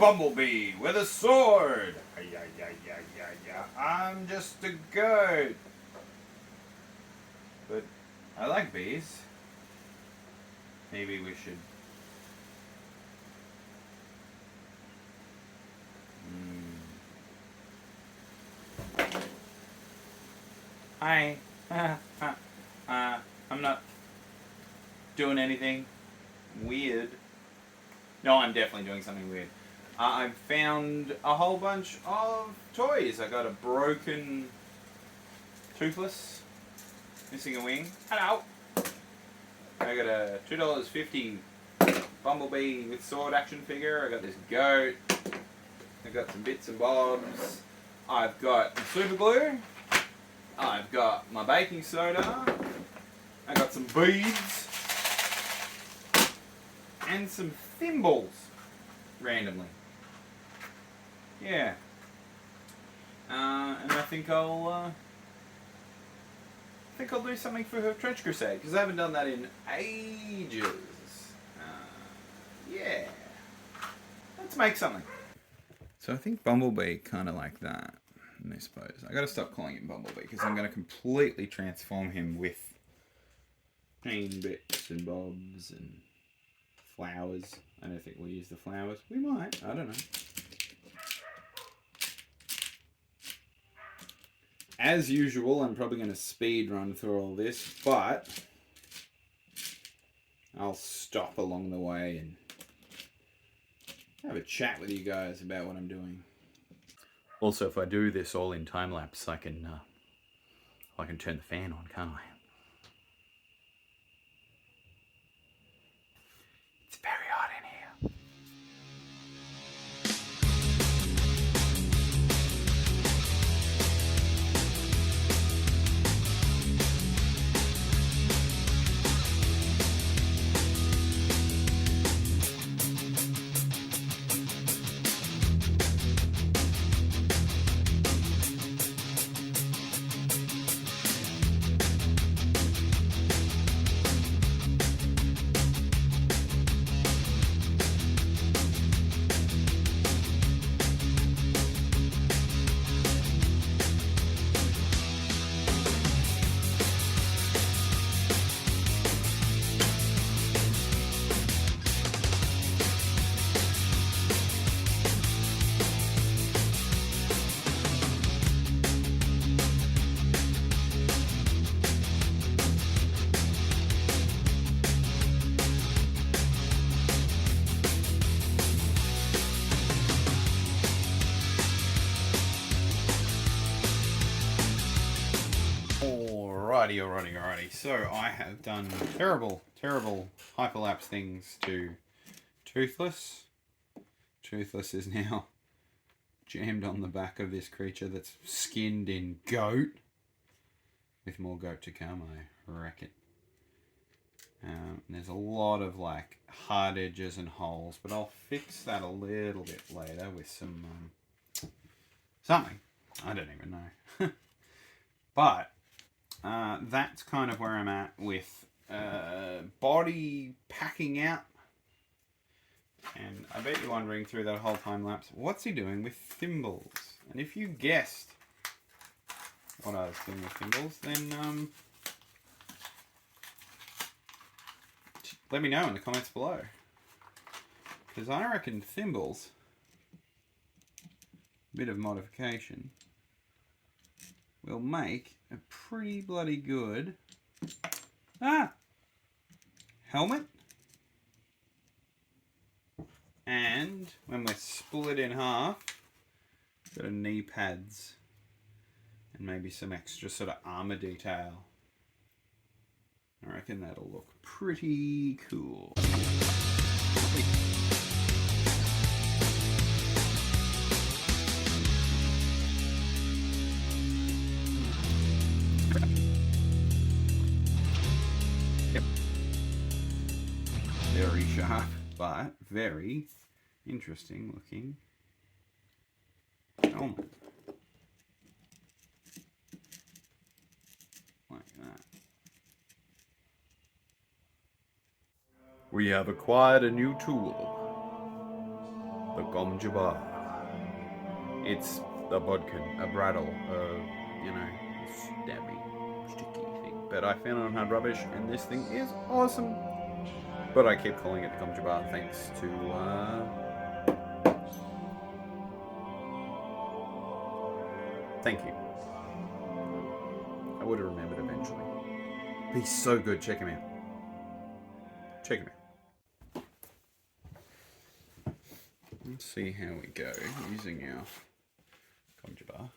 bumblebee with a sword. I'm just a goat. But I like bees. Maybe we should... Hi. I'm not doing anything weird. No, I'm definitely doing something weird. I found a whole bunch of toys. I got a broken Toothless, missing a wing. Hello. I got a $2.50 Bumblebee with sword action figure. I got this goat. I got some bits and bobs. I've got super glue. I've got my baking soda. I got some beads. And some thimbles. Randomly. Yeah. And I think I'll do something for her Trench Crusade, because I haven't done that in ages. Yeah. Let's make something. So I think Bumblebee kind of like that, I suppose. I gotta stop calling him Bumblebee, because I'm gonna completely transform him with chain bits and bobs and flowers. I don't think we'll use the flowers. We might, I don't know. As usual, I'm probably going to speed run through all this, but I'll stop along the way and have a chat with you guys about what I'm doing. Also, if I do this all in time lapse, I can turn the fan on, can't I? It's very hot in here. Alrighty. So I have done terrible hyperlapse things to Toothless. Toothless is now jammed on the back of this creature that's skinned in goat. With more goat to come, I reckon. There's a lot of like hard edges and holes, but I'll fix that a little bit later with some something. I don't even know. But that's kind of where I'm at with body packing out. And I bet you're wondering through that whole time lapse, what's he doing with thimbles? And if you guessed what I was doing with thimbles, then let me know in the comments below. Because I reckon thimbles, a bit of modification, will make a pretty bloody good helmet. And when we're split in half, got a knee pads and maybe some extra sort of armor detail. I reckon that'll look pretty cool. Very sharp, but very interesting looking helmet. Like that. We have acquired a new tool. The Gomjaba. It's a bodkin, a brattle, you know, stabby, sticky thing. But I found it on Hard Rubbish, and this thing is awesome. But I keep calling it Gomjaba thanks to, thank you. I would have remembered eventually. But he's so good, check him out. Check him out. Let's see how we go using our Gomjaba.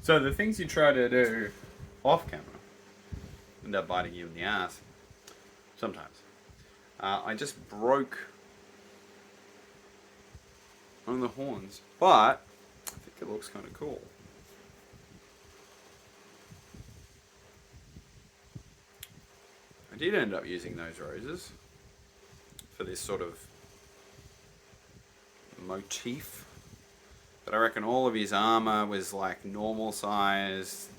So the things you try to do off camera end up biting you in the ass. Sometimes. I just broke one of the horns, but I think it looks kind of cool. I did end up using those roses for this sort of motif. But I reckon all of his armor was like normal size.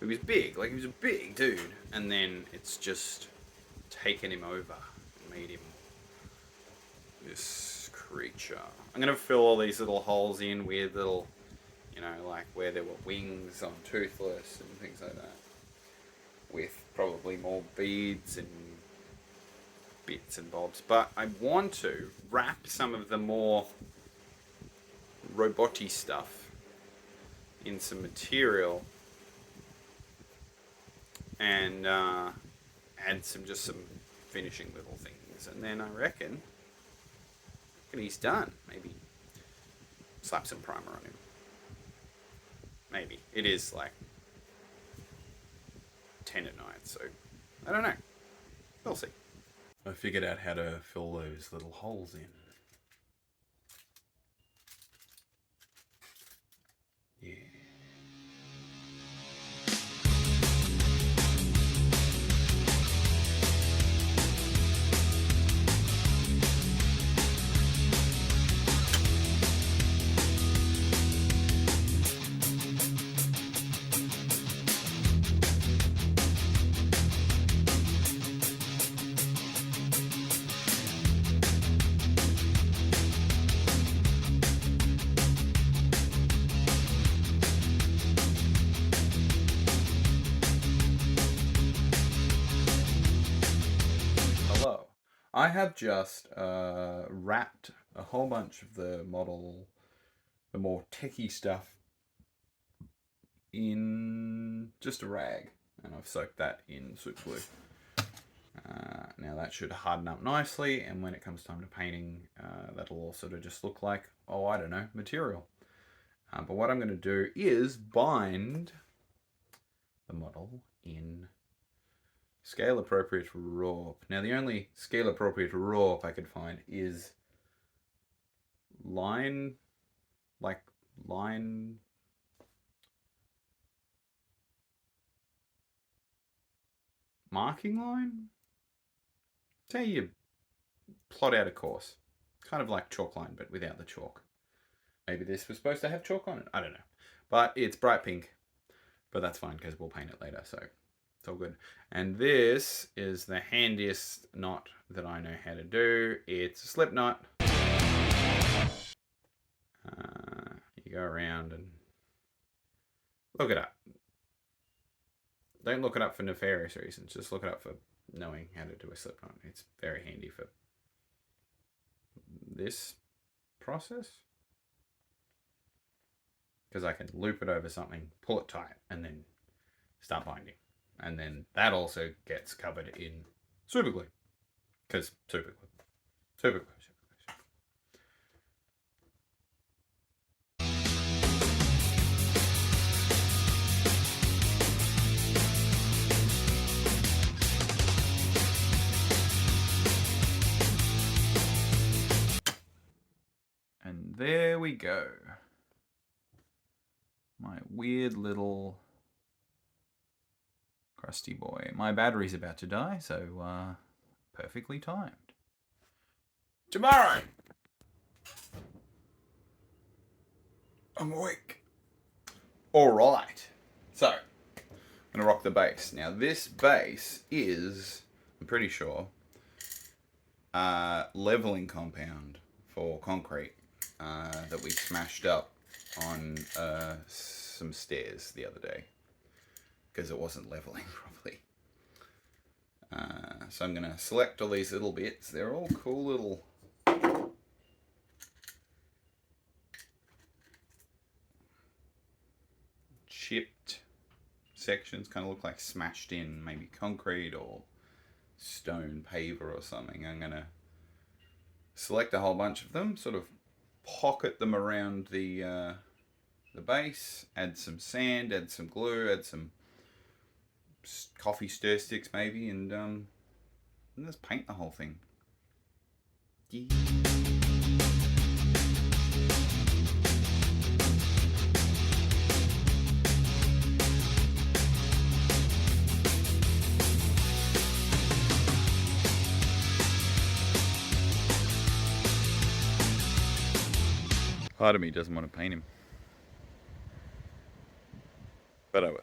He was big, like he was a big dude. And then it's just taken him over and made him this creature. I'm going to fill all these little holes in, weird little, you know, like where there were wings on Toothless and things like that. With probably more beads and bits and bobs. But I want to wrap some of the more robot-y stuff in some material and add some finishing little things, and then I reckon he's done. Maybe slap some primer on him. Maybe. It is like 10 at night, so I don't know. We'll see. I figured out how to fill those little holes in. Yeah. I have just wrapped a whole bunch of the model, the more techie stuff, in just a rag, and I've soaked that in super glue. Now that should harden up nicely, and when it comes time to painting, that'll all sort of just look like, oh, I don't know, material. But what I'm going to do is bind the model in scale appropriate Rorp. Now the only scale appropriate Rorp I could find is line marking line? Say you plot out a course. Kind of like chalk line, but without the chalk. Maybe this was supposed to have chalk on it. I don't know. But it's bright pink. But that's fine because we'll paint it later, so it's all good. And this is the handiest knot that I know how to do. It's a slip knot. You go around and look it up. Don't look it up for nefarious reasons. Just look it up for knowing how to do a slip knot. It's very handy for this process. Because I can loop it over something, pull it tight, and then start binding. And then that also gets covered in super glue. Because super glue. Super glue. we go. My weird little crusty boy. My battery's about to die, so perfectly timed. Tomorrow! I'm awake. Alright. So, I'm going to rock the base. Now, this base is, I'm pretty sure, leveling compound for concrete that we smashed up on some stairs the other day because it wasn't leveling properly. So I'm going to select all these little bits. They're all cool little chipped sections, kind of look like smashed in maybe concrete or stone paver or something. I'm going to select a whole bunch of them, sort of pocket them around the base, add some sand, add some glue, add some coffee stir sticks maybe, and let's paint the whole thing. Yeah. Part of me doesn't want to paint him, but I will.